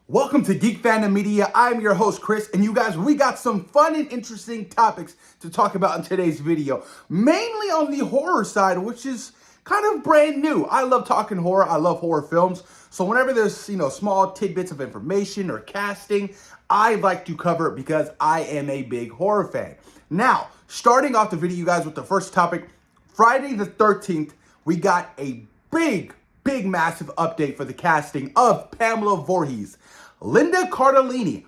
Welcome to Geek Fandom Media. I'm your host, Chris, and you guys, we got some fun and interesting topics to talk about in today's video. Mainly on the horror side, which is kind of brand new. I love talking horror. I love horror films. So whenever there's, small tidbits of information or casting, I like to cover it because I am a big horror fan. Now, starting off the video, you guys, with the first topic, Friday the 13th, we got a big, massive update for the casting of Pamela Voorhees. Linda Cardellini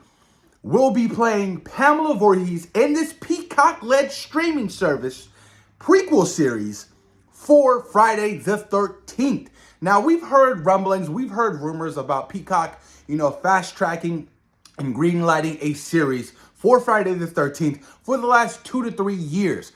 will be playing Pamela Voorhees in this Peacock-led streaming service prequel series for Friday the 13th. Now, we've heard rumblings, we've heard rumors about Peacock, fast-tracking and green-lighting a series for Friday the 13th for the last 2 to 3 years.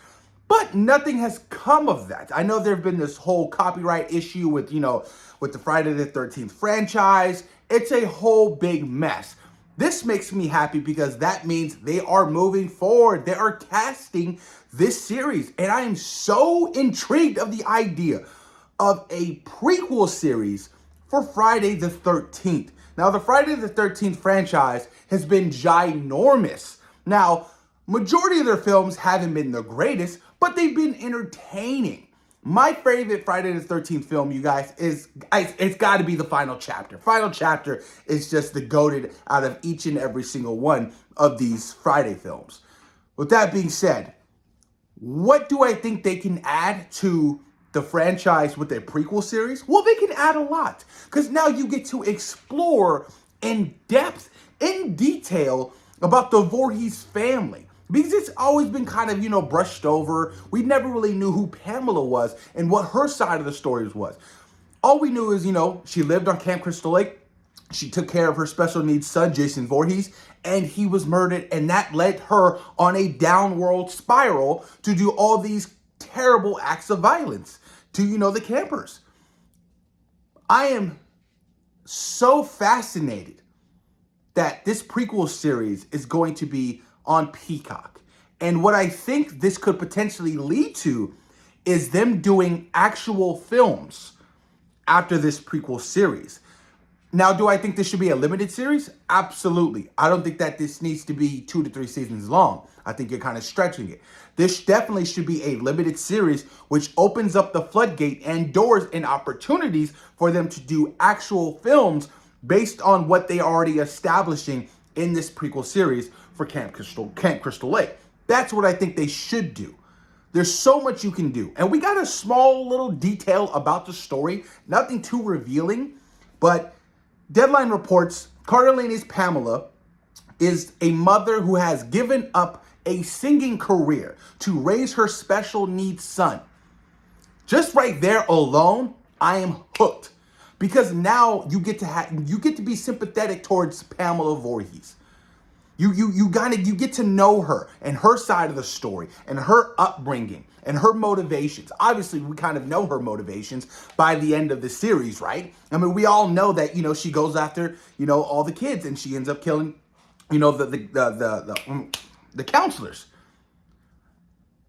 But nothing has come of that. I know there have been this whole copyright issue with the Friday the 13th franchise. It's a whole big mess. This makes me happy because that means they are moving forward. They are casting this series. And I am so intrigued of the idea of a prequel series for Friday the 13th. Now, the Friday the 13th franchise has been ginormous. Now, majority of their films haven't been the greatest, but they've been entertaining. My favorite Friday the 13th film, you guys, it's got to be the final chapter. Final chapter is just the goated out of each and every single one of these Friday films. With that being said, what do I think they can add to the franchise with their prequel series? Well, they can add a lot, because now you get to explore in depth, in detail, about the Voorhees family. Because it's always been kind of, brushed over. We never really knew who Pamela was and what her side of the story was. All we knew is, she lived on Camp Crystal Lake. She took care of her special needs son, Jason Voorhees, and he was murdered. And that led her on a downward spiral to do all these terrible acts of violence to, the campers. I am so fascinated that this prequel series is going to be on Peacock. And what I think this could potentially lead to is them doing actual films after this prequel series. Now, do I think this should be a limited series? Absolutely. I don't think that this needs to be 2 to 3 seasons long. I think you're kind of stretching it. This definitely should be a limited series, which opens up the floodgate and doors and opportunities for them to do actual films based on what they are already establishing in this prequel series for Camp Crystal Lake. That's what I think they should do. There's so much you can do. And we got a small little detail about the story, nothing too revealing, but Deadline reports Cardellini's Pamela is a mother who has given up a singing career to raise her special needs son. Just right there alone, I am hooked. Because now you get to be sympathetic towards Pamela Voorhees. You get to know her and her side of the story and her upbringing and her motivations. Obviously, we kind of know her motivations by the end of the series, right? I mean, we all know that, she goes after, all the kids, and she ends up killing, the counselors.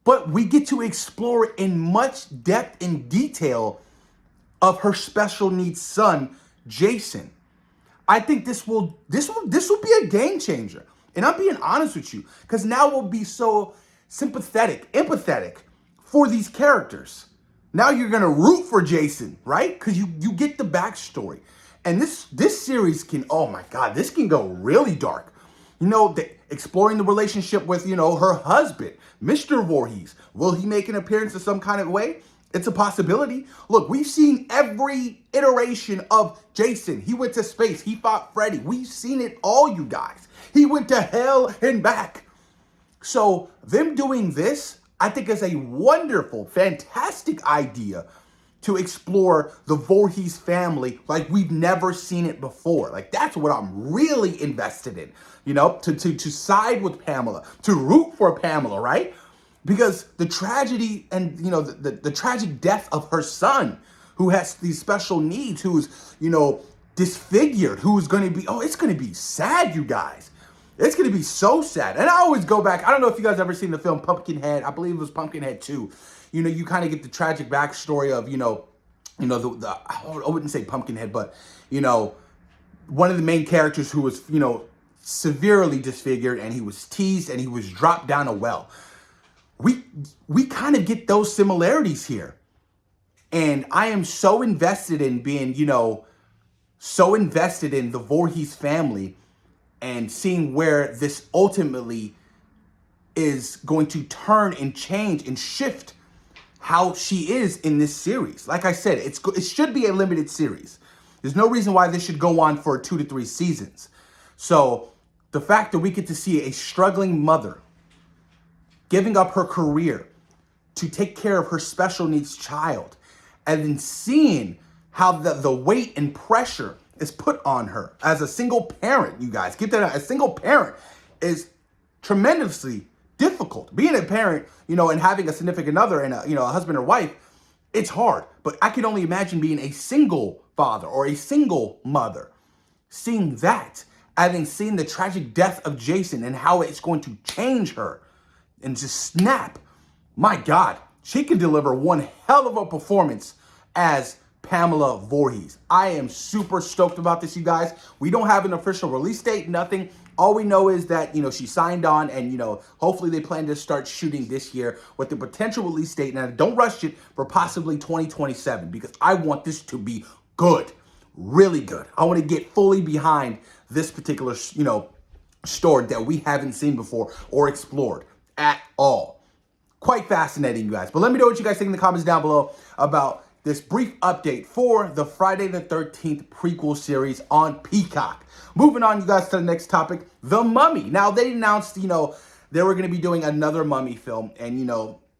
But we get to explore in much depth and detail of her special needs son, Jason. I think this will be a game changer. And I'm being honest with you, because now we'll be so sympathetic, empathetic for these characters. Now you're gonna root for Jason, right? Because you get the backstory. And this series can, oh my God, this can go really dark. Exploring the relationship with, her husband, Mr. Voorhees. Will he make an appearance in some kind of way? It's a possibility. Look, we've seen every iteration of Jason. He went to space. He fought Freddy. We've seen it all, you guys. He went to hell and back. So them doing this, I think, is a wonderful, fantastic idea to explore the Voorhees family like we've never seen it before. Like, that's what I'm really invested in, to side with Pamela, to root for Pamela, right? Because the tragedy and, the tragic death of her son, who has these special needs, who's, disfigured, who's going to be, it's going to be sad, you guys. It's going to be so sad. And I always go back. I don't know if you guys ever seen the film Pumpkinhead. I believe it was Pumpkinhead 2. You kind of get the tragic backstory of, I wouldn't say Pumpkinhead, but, one of the main characters who was, severely disfigured, and he was teased and he was dropped down a well. We kind of get those similarities here. And I am so invested in being, so invested in the Voorhees family and seeing where this ultimately is going to turn and change and shift how she is in this series. Like I said, it should be a limited series. There's no reason why this should go on for 2 to 3 seasons. So the fact that we get to see a struggling mother giving up her career to take care of her special needs child, and then seeing how the weight and pressure is put on her as a single parent, you guys, get that out. A single parent is tremendously difficult. Being a parent, and having a significant other and a husband or wife, it's hard. But I can only imagine being a single father or a single mother. Seeing that, and then seeing the tragic death of Jason and how it's going to change her and just snap. My God, she can deliver one hell of a performance as Pamela Voorhees. I am super stoked about this, you guys. We don't have an official release date, nothing. All we know is that, she signed on and, hopefully they plan to start shooting this year with the potential release date. Now, don't rush it for possibly 2027 because I want this to be good, really good. I want to get fully behind this particular, story that we haven't seen before or explored at all. Quite fascinating, you guys. But let me know what you guys think in the comments down below about this brief update for the Friday the 13th prequel series on Peacock. Moving on, you guys, to the next topic, The Mummy. Now, they announced, they were going to be doing another Mummy film, and,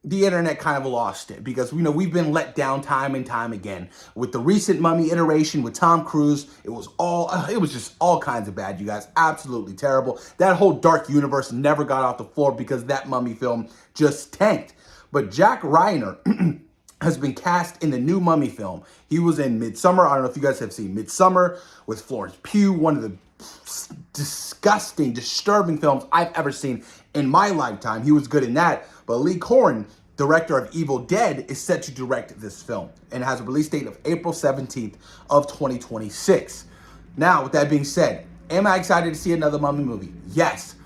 the internet kind of lost it because, we've been let down time and time again. With the recent Mummy iteration with Tom Cruise, it was just all kinds of bad, you guys. Absolutely terrible. That whole dark universe never got off the floor because that Mummy film just tanked. But Jack Reynor has been cast in the new Mummy film. He was in Midsummer. I don't know if you guys have seen Midsummer with Florence Pugh, one of the disgusting, disturbing films I've ever seen in my lifetime. He was good in that. But Lee Cronin, director of Evil Dead, is set to direct this film and has a release date of April 17th of 2026. Now, with that being said, am I excited to see another Mummy movie? Yes.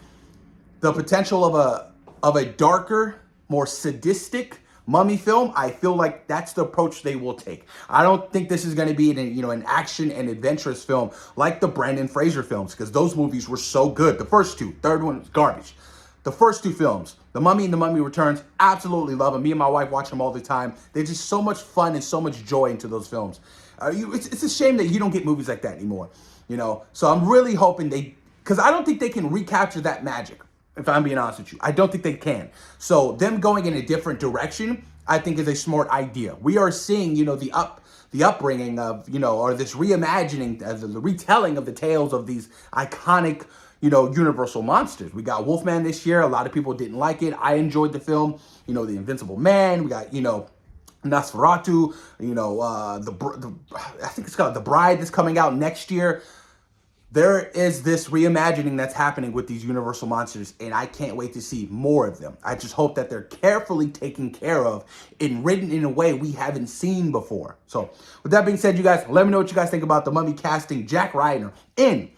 The potential of a darker, more sadistic Mummy film, I feel like that's the approach they will take. I don't think this is going to be an action and adventurous film like the Brendan Fraser films, because those movies were so good. The first two, third one was garbage. The first two films, The Mummy and The Mummy Returns, absolutely love them. Me and my wife watch them all the time. They're just so much fun and so much joy into those films. It's a shame that you don't get movies like that anymore, So I'm really hoping because I don't think they can recapture that magic. If I'm being honest with you, I don't think they can. So them going in a different direction, I think is a smart idea. We are seeing, the upbringing of, or this reimagining, the retelling of the tales of these iconic, Universal monsters. We got Wolfman this year. A lot of people didn't like it. I enjoyed the film. The Invincible Man. We got, Nosferatu. I think it's called The Bride that's coming out next year. There is this reimagining that's happening with these Universal monsters, and I can't wait to see more of them. I just hope that they're carefully taken care of and written in a way we haven't seen before. So, with that being said, you guys, let me know what you guys think about The Mummy casting Jack Reynor in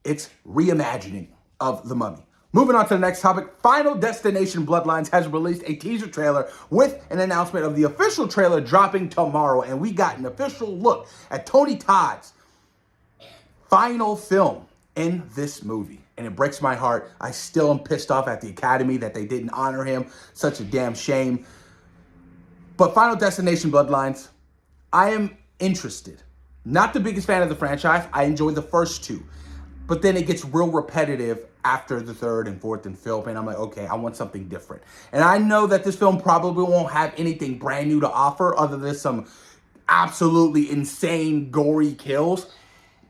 its reimagining of The Mummy. Moving on to the next topic, Final Destination Bloodlines has released a teaser trailer with an announcement of the official trailer dropping tomorrow, and we got an official look at Tony Todd's final film in this movie. And it breaks my heart. I still am pissed off at the Academy that they didn't honor him. Such a damn shame. But Final Destination Bloodlines, I am interested. Not the biggest fan of the franchise. I enjoyed the first two. But then it gets real repetitive after the third and fourth and fifth. And I'm like, okay, I want something different. And I know that this film probably won't have anything brand new to offer other than some absolutely insane, gory kills.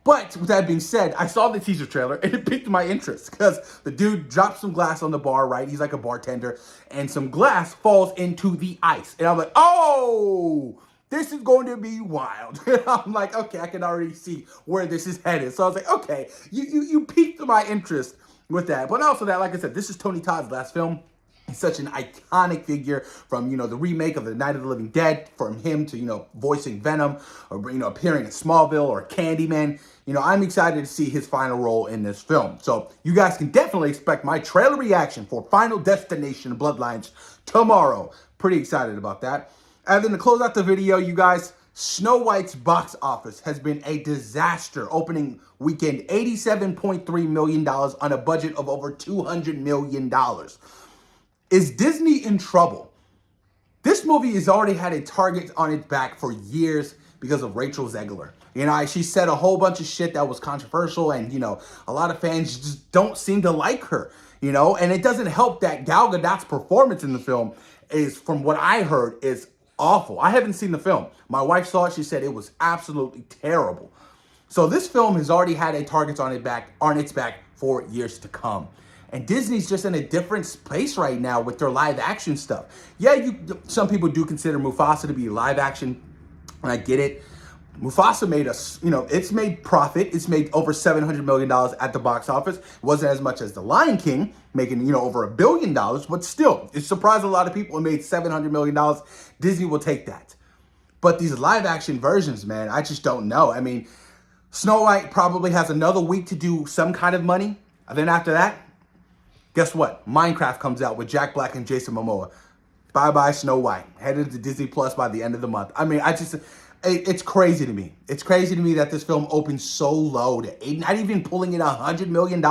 But with that being said, I saw the teaser trailer and it piqued my interest because the dude drops some glass on the bar, right? He's like a bartender, and some glass falls into the ice. And I'm like, oh, this is going to be wild. I'm like, okay, I can already see where this is headed. So I was like, okay, you piqued my interest with that. But also that, like I said, this is Tony Todd's last film. He's such an iconic figure from, the remake of the Night of the Living Dead, from him to, voicing Venom or, appearing in Smallville or Candyman. I'm excited to see his final role in this film. So you guys can definitely expect my trailer reaction for Final Destination Bloodlines tomorrow. Pretty excited about that. And then to close out the video, you guys, Snow White's box office has been a disaster. Opening weekend, $87.3 million on a budget of over $200 million. Is Disney in trouble? This movie has already had a target on its back for years because of Rachel Zegler. She said a whole bunch of shit that was controversial, and, a lot of fans just don't seem to like her, and it doesn't help that Gal Gadot's performance in the film is, from what I heard, is awful. I haven't seen the film. My wife saw it. She said it was absolutely terrible. So this film has already had a target on its back for years to come. And Disney's just in a different space right now with their live action stuff. Yeah, some people do consider Mufasa to be live action, and I get it. Mufasa made us, it's made profit. It's made over $700 million at the box office. It wasn't as much as The Lion King, making, over $1 billion, but still, it surprised a lot of people and made $700 million. Disney will take that. But these live action versions, man, I just don't know. I mean, Snow White probably has another week to do some kind of money. And then after that, guess what? Minecraft comes out with Jack Black and Jason Momoa. Bye-bye Snow White. Headed to Disney Plus by the end of the month. I mean, it's crazy to me. It's crazy to me that this film opened so low. Not even pulling in $100 million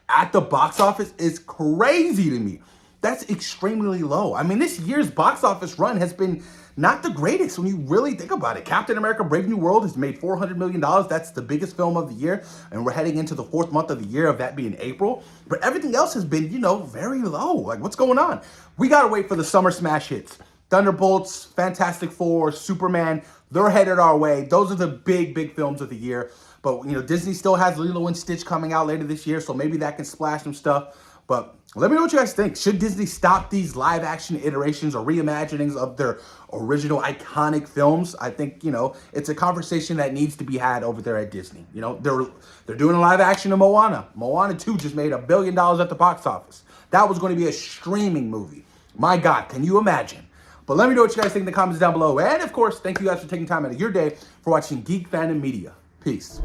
at the box office is crazy to me. That's extremely low. I mean, this year's box office run has been not the greatest when you really think about it. Captain America Brave New World has made $400 million. That's the biggest film of the year. And we're heading into the 4th month of the year, of that being April. But everything else has been, very low. Like, what's going on? We got to wait for the summer smash hits. Thunderbolts, Fantastic Four, Superman, they're headed our way. Those are the big films of the year. But, Disney still has Lilo and Stitch coming out later this year, so maybe that can splash some stuff. But let me know what you guys think. Should Disney stop these live action iterations or reimaginings of their original iconic films? I think, it's a conversation that needs to be had over there at Disney. They're doing a live action of Moana. Moana 2 just made $1 billion at the box office. That was going to be a streaming movie. My God, can you imagine? But let me know what you guys think in the comments down below. And of course, thank you guys for taking time out of your day for watching Geek Fandom Media. Peace.